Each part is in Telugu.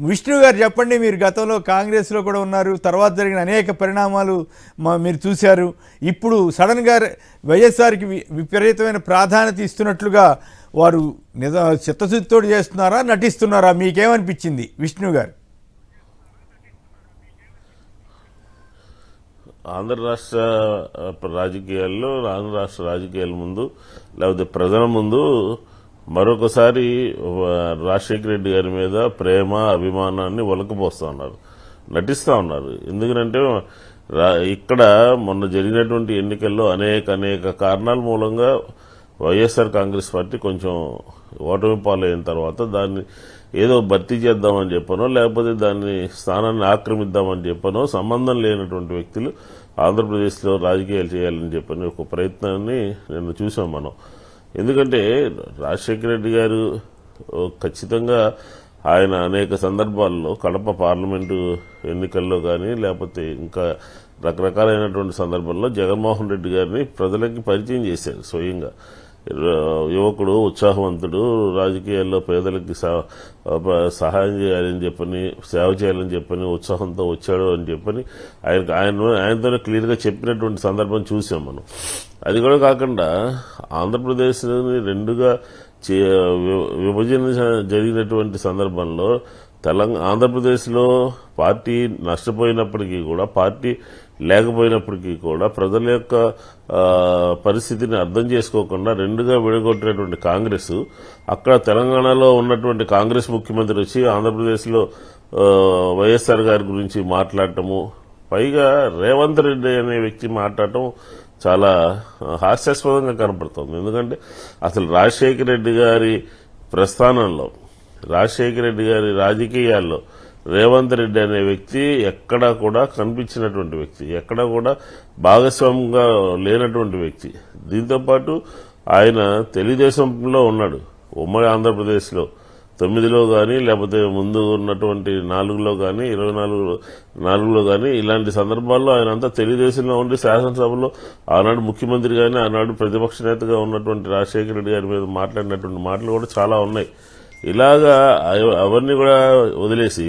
విష్ణు గారు చెప్పండి, మీరు గతంలో కాంగ్రెస్లో కూడా ఉన్నారు, తర్వాత జరిగిన అనేక పరిణామాలు మీరు చూశారు. ఇప్పుడు సడన్గా వైఎస్ఆర్కి విపరీతమైన ప్రాధాన్యత ఇస్తున్నట్లుగా వారు చిత్తశుద్ధితో చేస్తున్నారా, నటిస్తున్నారా? మీకేమనిపించింది విష్ణు గారు? ఆంధ్ర రాష్ట్ర రాజకీయాల్లో, ఆంధ్ర రాష్ట్ర రాజకీయాల ముందు లేకపోతే ప్రజల ముందు మరొకసారి రాజశేఖర రెడ్డి గారి మీద ప్రేమ అభిమానాన్ని ఒలకపోస్తూ ఉన్నారు, నటిస్తూ ఉన్నారు. ఎందుకంటే ఇక్కడ మొన్న జరిగినటువంటి ఎన్నికల్లో అనేక కారణాల మూలంగా వైఎస్ఆర్ కాంగ్రెస్ పార్టీ కొంచెం ఓటమి పాలైన తర్వాత దాన్ని ఏదో భర్తీ చేద్దామని చెప్పనో లేకపోతే దాన్ని స్థానాన్ని ఆక్రమిద్దామని చెప్పనో సంబంధం లేనటువంటి వ్యక్తులు ఆంధ్రప్రదేశ్లో రాజకీయాలు చేయాలని చెప్పని ఒక ప్రయత్నాన్ని నిన్న చూసాం మనం. ఎందుకంటే రాజశేఖర రెడ్డి గారు ఖచ్చితంగా ఆయన అనేక సందర్భాల్లో కడప పార్లమెంటు ఎన్నికల్లో కానీ లేకపోతే ఇంకా రకరకాలైనటువంటి సందర్భాల్లో జగన్మోహన్ రెడ్డి గారిని ప్రజలకి పరిచయం చేశారు. స్వయంగా యువకుడు, ఉత్సాహవంతుడు, రాజకీయాల్లో పేదలకి సహాయం చేయాలని చెప్పని, సేవ చేయాలని చెప్పని ఉత్సాహంతో వచ్చాడు అని చెప్పని ఆయనతోనే క్లియర్గా చెప్పినటువంటి సందర్భం చూసాం మనం. అది కూడా కాకుండా ఆంధ్రప్రదేశ్ని రెండుగా విభజన జరిగినటువంటి సందర్భంలో ఆంధ్రప్రదేశ్లో పార్టీ నష్టపోయినప్పటికీ కూడా, పార్టీ లేకపోయినప్పటికీ కూడా ప్రజల యొక్క పరిస్థితిని అర్థం చేసుకోకుండా రెండుగా విడగొట్టినటువంటి కాంగ్రెస్, అక్కడ తెలంగాణలో ఉన్నటువంటి కాంగ్రెస్ ముఖ్యమంత్రి వచ్చి ఆంధ్రప్రదేశ్లో వైఎస్ఆర్ గారి గురించి మాట్లాడటము, పైగా రేవంత్ రెడ్డి అనే వ్యక్తి మాట్లాడటం చాలా హాస్యాస్పదంగా కనపడుతుంది. ఎందుకంటే అసలు రాజశేఖర రెడ్డి గారి ప్రస్థానంలో, రాజశేఖర రెడ్డి గారి రాజకీయాల్లో రేవంత్ రెడ్డి అనే వ్యక్తి ఎక్కడా కూడా కనిపించినటువంటి వ్యక్తి, ఎక్కడా కూడా భాగస్వామ్యంగా లేనటువంటి వ్యక్తి. దీంతోపాటు ఆయన తెలుగుదేశంలో ఉన్నాడు, ఉమ్మడి ఆంధ్రప్రదేశ్లో 9లో కానీ లేకపోతే ముందు ఉన్నటువంటి 4లో కానీ 24లో కానీ ఇలాంటి సందర్భాల్లో ఆయన అంతా తెలుగుదేశంలో ఉండి శాసనసభలో ఆనాడు ముఖ్యమంత్రి కానీ ఆనాడు ప్రతిపక్ష నేతగా ఉన్నటువంటి రాజశేఖర రెడ్డి గారి మీద మాట్లాడినటువంటి మాటలు కూడా చాలా ఉన్నాయి. ఇలాగా అవన్నీ కూడా వదిలేసి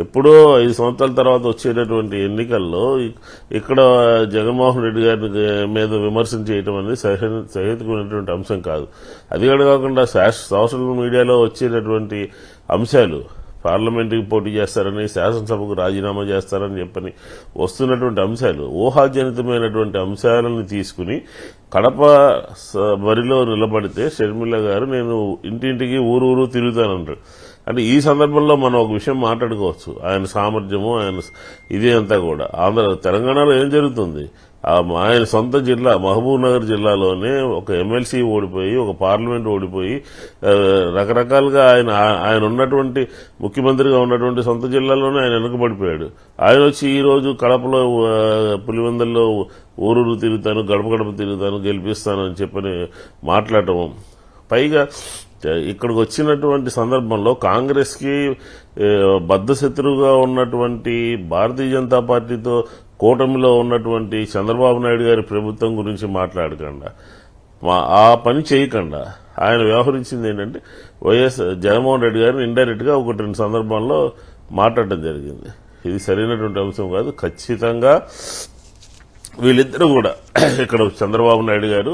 ఎప్పుడో 5 సంవత్సరాల తర్వాత వచ్చేటటువంటి ఎన్నికల్లో ఇక్కడ జగన్మోహన్ రెడ్డి గారి మీద విమర్శన చేయటం అనేది సహేతుకునేటువంటి అంశం కాదు. అది కూడా కాకుండా సోషల్ మీడియాలో వచ్చేటటువంటి అంశాలు, పార్లమెంటుకి పోటీ చేస్తారని, శాసనసభకు రాజీనామా చేస్తారని చెప్పని వస్తున్నటువంటి అంశాలు, ఊహాజనితమైనటువంటి అంశాలను తీసుకుని కడప బరిలో నిలబడితే షర్మిల గారు నేను ఇంటింటికి ఊరు తిరుగుతానంటారు. అంటే ఈ సందర్భంలో మనం ఒక విషయం మాట్లాడుకోవచ్చు, ఆయన సామర్థ్యము, ఆయన ఇదే అంతా కూడా. తెలంగాణలో ఏం జరుగుతుంది? ఆయన సొంత జిల్లా మహబూబ్ నగర్ జిల్లాలోనే ఒక ఎమ్మెల్సీ ఓడిపోయి, ఒక పార్లమెంట్ ఓడిపోయి, రకరకాలుగా ఆయన ఉన్నటువంటి ముఖ్యమంత్రిగా ఉన్నటువంటి సొంత జిల్లాలోనే ఆయన వెనుకబడిపోయాడు. ఆయన వచ్చి ఈ రోజు కడపలో పులివెందుల్లో ఊరూరు తిరుగుతాను, గడప గడప తిరుగుతాను, గెలిపిస్తాను అని చెప్పని మాట్లాడటం, పైగా ఇక్కడికి వచ్చినటువంటి సందర్భంలో కాంగ్రెస్ కి బద్ధశత్రువుగా ఉన్నటువంటి భారతీయ జనతా పార్టీతో కూటమిలో ఉన్నటువంటి చంద్రబాబు నాయుడు గారి ప్రభుత్వం గురించి మాట్లాడకుండా, ఆ పని చేయకుండా ఆయన వ్యవహరించింది ఏంటంటే జగన్మోహన్ రెడ్డి గారిని ఇండైరెక్ట్ గా 1-2 సందర్భాల్లో మాట్లాడటం జరిగింది. ఇది సరైనటువంటి అంశం కాదు. ఖచ్చితంగా వీళ్ళిద్దరూ కూడా, ఇక్కడ చంద్రబాబు నాయుడు గారు,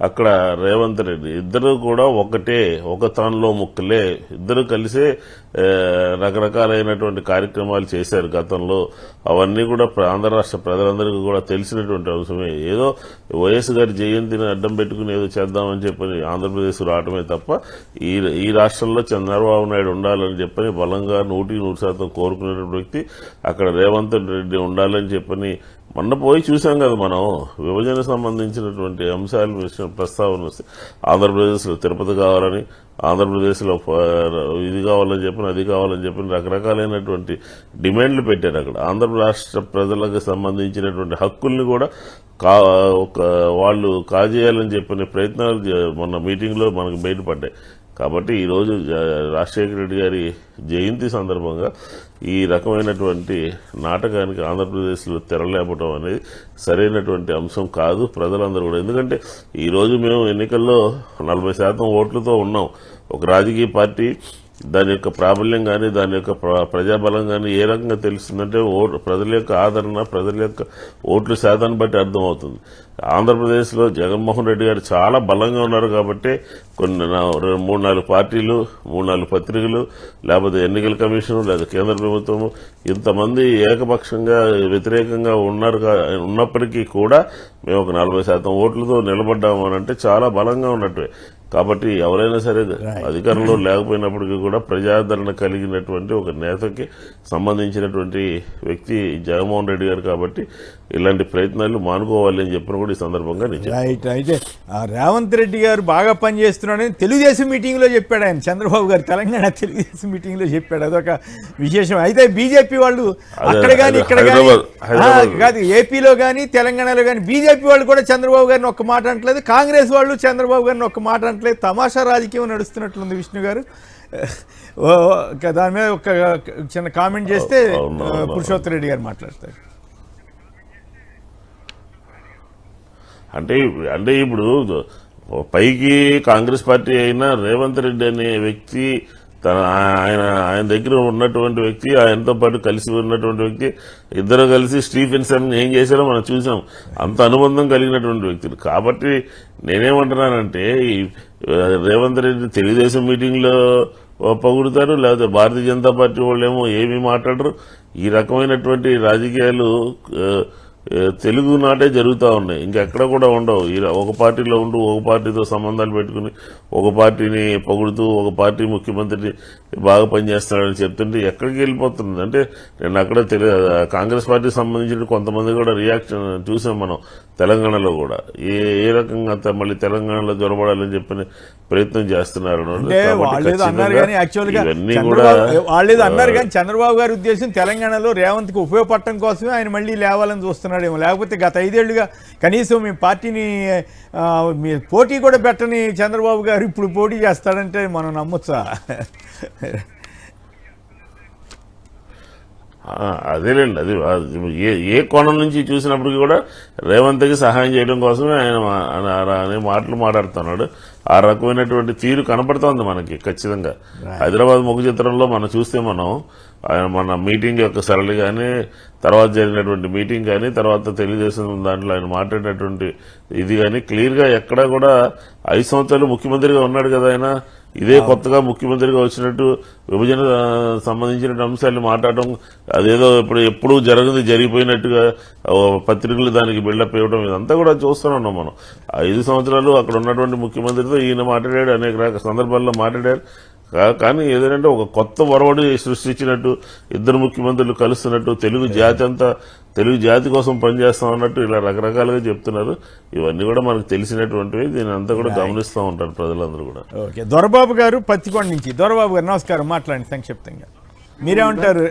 అక్కడ రేవంత్ రెడ్డి, ఇద్దరు కూడా ఒకటే, ఒక తానులో ముక్కలే. ఇద్దరు కలిసే రకరకాలైనటువంటి కార్యక్రమాలు చేశారు గతంలో. అవన్నీ కూడా ఆంధ్ర రాష్ట్ర ప్రజలందరికీ కూడా తెలిసినటువంటి అంశమే. ఏదో వైఎస్ గారి జయంతిని అడ్డం పెట్టుకుని ఏదో చేద్దామని చెప్పని ఆంధ్రప్రదేశ్ రావటమే తప్ప ఈ రాష్ట్రంలో చంద్రబాబు నాయుడు ఉండాలని చెప్పని బలంగా 100% కోరుకునేటువంటి వ్యక్తి అక్కడ రేవంత్ రెడ్డి ఉండాలని చెప్పని మొన్న పోయి చూసాం కదా మనం. విభజన సంబంధించినటువంటి అంశాల విషయం ప్రస్తావన వస్తే ఆంధ్రప్రదేశ్లో తిరుపతి కావాలని, ఆంధ్రప్రదేశ్లో ఇది కావాలని చెప్పిన, అది కావాలని చెప్పిన రకరకాలైనటువంటి డిమాండ్లు పెట్టారు. అక్కడ ఆంధ్ర రాష్ట్ర ప్రజలకు సంబంధించినటువంటి హక్కుల్ని కూడా వాళ్ళు కాజేయాలని చెప్పిన ప్రయత్నాలు మొన్న మీటింగ్లో మనకు బయటపడ్డాయి. కాబట్టి ఈరోజు రాజశేఖర రెడ్డి గారి జయంతి సందర్భంగా ఈ రకమైనటువంటి నాటకానికి ఆంధ్రప్రదేశ్లో తెరలేపడం అనేది సరైనటువంటి అంశం కాదు ప్రజలందరూ కూడా. ఎందుకంటే ఈరోజు మేము ఎన్నికల్లో 40% ఓట్లతో ఉన్నాం. ఒక రాజకీయ పార్టీ దాని యొక్క ప్రాబల్యం కానీ దాని యొక్క ప్రజాబలం కానీ ఏ రకంగా తెలుస్తుందంటే ప్రజల యొక్క ఆదరణ, ప్రజల యొక్క ఓట్ల శాతాన్ని బట్టి అర్థమవుతుంది. ఆంధ్రప్రదేశ్లో జగన్మోహన్ రెడ్డి గారు చాలా బలంగా ఉన్నారు కాబట్టి కొన్ని 3-4 పార్టీలు, 3-4 పత్రికలు, లేకపోతే ఎన్నికల కమిషన్, లేదా కేంద్ర ప్రభుత్వము ఇంతమంది ఏకపక్షంగా వ్యతిరేకంగా ఉన్నప్పటికీ కూడా మేము ఒక 40% ఓట్లతో నిలబడ్డాము అని అంటే చాలా బలంగా ఉన్నట్టు. కాబట్టి ఎవరైనా సరే అధికారంలో లేకపోయినప్పటికీ కూడా ప్రజాదరణ కలిగినటువంటి ఒక నేతకి సంబంధించినటువంటి వ్యక్తి జగన్మోహన్ రెడ్డి గారు. కాబట్టి ఇలాంటి ప్రయత్నాలు మానుకోవాలి అని చెప్పిన కూడా ఈ సందర్భంగా రైట్. అయితే రేవంత్ రెడ్డి గారు బాగా పనిచేస్తున్నాడని తెలుగుదేశం మీటింగ్లో చెప్పాడు ఆయన. చంద్రబాబు గారు తెలంగాణ తెలుగుదేశం మీటింగ్లో చెప్పాడు. అదొక విశేషం. అయితే బీజేపీ వాళ్ళు అక్కడ కానీ ఇక్కడ కానీ కాదు, ఏపీలో కానీ తెలంగాణలో కానీ బీజేపీ వాళ్ళు కూడా చంద్రబాబు గారిని ఒక్క మాట అంటలేదు, కాంగ్రెస్ వాళ్ళు చంద్రబాబు గారిని ఒక్క మాట అంటలేదు. తమాషా రాజకీయం నడుస్తున్నట్లుంది విష్ణు గారు. దాని మీద ఒక చిన్న కామెంట్ చేస్తే పురుషోత్తమ్ రెడ్డి గారు మాట్లాడతారు. అంటే ఇప్పుడు పైకి కాంగ్రెస్ పార్టీ అయినా రేవంత్ రెడ్డి అనే వ్యక్తి ఆయన దగ్గర ఉన్నటువంటి వ్యక్తి, ఆయనతో పాటు కలిసి ఉన్నటువంటి వ్యక్తి, ఇద్దరు కలిసి స్టీఫెన్సన్ ఏం చేశారో మనం చూసాం. అంత అనుబంధం కలిగినటువంటి వ్యక్తులు. కాబట్టి నేనేమంటున్నానంటే రేవంత్ రెడ్డి తెలుగుదేశం మీటింగ్లో పొగుడుతారు, లేకపోతే భారతీయ జనతా పార్టీ వాళ్ళేమో ఏమీ మాట్లాడరు. ఈ రకమైనటువంటి రాజకీయాలు తెలుగు నాటే జరుగుతూ ఉన్నాయి, ఇంకెక్కడ కూడా ఉండవు. ఒక పార్టీలో ఉంటూ ఒక పార్టీతో సంబంధాలు పెట్టుకుని ఒక పార్టీని పొగుడుతూ ఒక పార్టీ ముఖ్యమంత్రి బాగా పనిచేస్తున్నాడని చెప్తుంటే ఎక్కడికి వెళ్ళిపోతుంది అంటే నేను అక్కడ కాంగ్రెస్ పార్టీకి సంబంధించిన కొంతమంది కూడా రియాక్షన్ చూసాం మనం తెలంగాణలో కూడా. ఏ రకంగా మళ్ళీ తెలంగాణలో జొరబడాలని చెప్పిన ప్రయత్నం చేస్తున్నారు. ఇవన్నీ కూడా వాళ్ళేదో అన్నారు కానీ చంద్రబాబు గారి ఉద్దేశం తెలంగాణలో రేవంత్కి ఉపయోగపడటం కోసమే ఆయన మళ్ళీ లేవాలని చూస్తున్నాడేమో. లేకపోతే గత 5 ఏళ్లుగా కనీసం మీ పార్టీని పోటీ కూడా పెట్టని చంద్రబాబు గారు ఇప్పుడు పోటీ చేస్తాడంటే మనం నమ్మొచ్చా? అదేలేండి, అది ఏ కోణం నుంచి చూసినప్పటికీ కూడా రేవంత్కి సహాయం చేయడం కోసమే ఆయన అనే మాటలు మాట్లాడుతున్నాడు. ఆ రకమైనటువంటి తీరు కనపడుతోంది మనకి ఖచ్చితంగా. హైదరాబాద్ ముఖ చిత్రంలో మనం చూస్తే ఆయన మన మీటింగ్ యొక్క సరళి కానీ, తర్వాత జరిగినటువంటి మీటింగ్ కానీ, తర్వాత తెలుగుదేశం దాంట్లో ఆయన మాట్లాడినటువంటి ఇది కానీ క్లియర్గా ఎక్కడా కూడా 5 సంవత్సరాలు ముఖ్యమంత్రిగా ఉన్నాడు కదా ఆయన. ఇదే కొత్తగా ముఖ్యమంత్రిగా వచ్చినట్టు విభజన సంబంధించిన అంశాలను మాట్లాడటం, అదేదో ఎప్పుడు జరిగిపోయినట్టుగా పత్రికలు దానికి బిల్డప్ ఇవ్వడం, ఇదంతా కూడా చూస్తూనే ఉన్నాం మనం. 5 సంవత్సరాలు అక్కడ ఉన్నటువంటి ముఖ్యమంత్రితో ఈయన మాట్లాడాడు, అనేక సందర్భాల్లో మాట్లాడారు. కానీ ఏదంటే ఒక కొత్త ఒరవడి సృష్టించినట్టు, ఇద్దరు ముఖ్యమంత్రులు కలుస్తున్నట్టు, తెలుగు జాతి కోసం పనిచేస్తాం అన్నట్టు ఇలా రకరకాలుగా చెప్తున్నారు. ఇవన్నీ కూడా మనకు తెలిసినటువంటివి. దీని అంతా కూడా గమనిస్తూ ఉంటారు ప్రజలందరూ కూడా. ఓకే, దొరబాబు గారు పత్తికొండ నుంచి. దొరబాబు గారు నమస్కారం, మాట్లాడండి సంక్షిప్తంగా. మీరేమంటారు?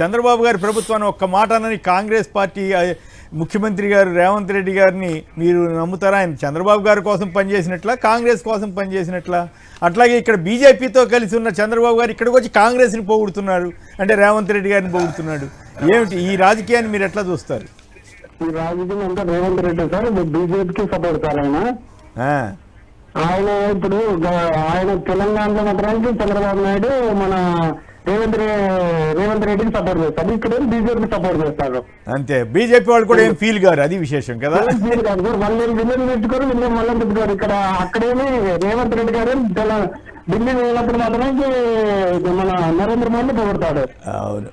చంద్రబాబు గారి ప్రభుత్వాన్ని ఒక్క మాట అని కాంగ్రెస్ పార్టీ ముఖ్యమంత్రి గారు రేవంత్ రెడ్డి గారిని మీరు నమ్ముతారా? ఆయన చంద్రబాబు గారి కోసం పనిచేసినట్లా, కాంగ్రెస్ కోసం పనిచేసినట్లా? అట్లాగే ఇక్కడ బీజేపీతో కలిసి ఉన్న చంద్రబాబు గారు ఇక్కడికి వచ్చి కాంగ్రెస్ని పొగుడుతున్నాడు, అంటే రేవంత్ రెడ్డి గారిని పొగుడుతున్నాడు. ఏమిటి ఈ రాజకీయాన్ని మీరు ఎట్లా చూస్తారు? ఈ రాజకీయం అంతా రేవంత్ రెడ్డి సార్ బీజేపీకి సపోర్ట్ సార్. ఆయన ఇప్పుడు ఆయన తెలంగాణలో మాత్రానికి చంద్రబాబు నాయుడు మన రేవంత్ రెడ్డికి సపోర్ట్ చేస్తారు, ఇక్కడ బీజేపీకి సపోర్ట్ చేస్తారు. అంతే, బీజేపీ వాళ్ళు కూడా ఏం ఫీల్ గారు, అది విశేషం కదా. ఫీల్ కాదు సార్, వాళ్ళు విజయం పెట్టుకోరు, వీళ్ళు మళ్ళీ పెట్టుకోరు. ఇక్కడ అక్కడేమి రేవంత్ రెడ్డి గారు ఢిల్లీ వెళ్ళినప్పుడు మాత్రమే మన నరేంద్ర మోడీ పొగుడతాడు. అవును,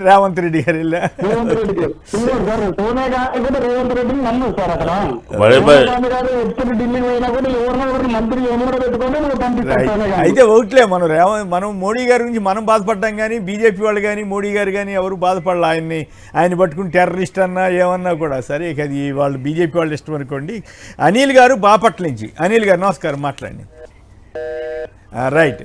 రేవంత్ రెడ్డి గారు రేవంత్ రెడ్డికి సోనియా గాంధీ కూడా రేవంత్ రెడ్డిని నమ్ము సార్. అక్కడ సోనియా గాంధీ గారు ఎప్పుడు ఢిల్లీ పోయినా కూడా ఎవరినో ఒకటి మంత్రి ఏమో పెట్టుకొని పంపిస్తాను. అయితే ఒకట్లే, మనం మోడీ గారి గురించి మనం బాధపడ్డాం కానీ బీజేపీ వాళ్ళు కానీ మోడీ గారు కానీ ఎవరు బాధపడాలి. ఆయన పట్టుకుని టెర్రరిస్ట్ అన్నా ఏమన్నా కూడా సరే, అది వాళ్ళు బీజేపీ వాళ్ళు ఇష్టం అనుకోండి. అనిల్ గారు బాపట్ల నుంచి. అనిల్ గారు నమస్కారం, మాట్లాడండి. రైట్,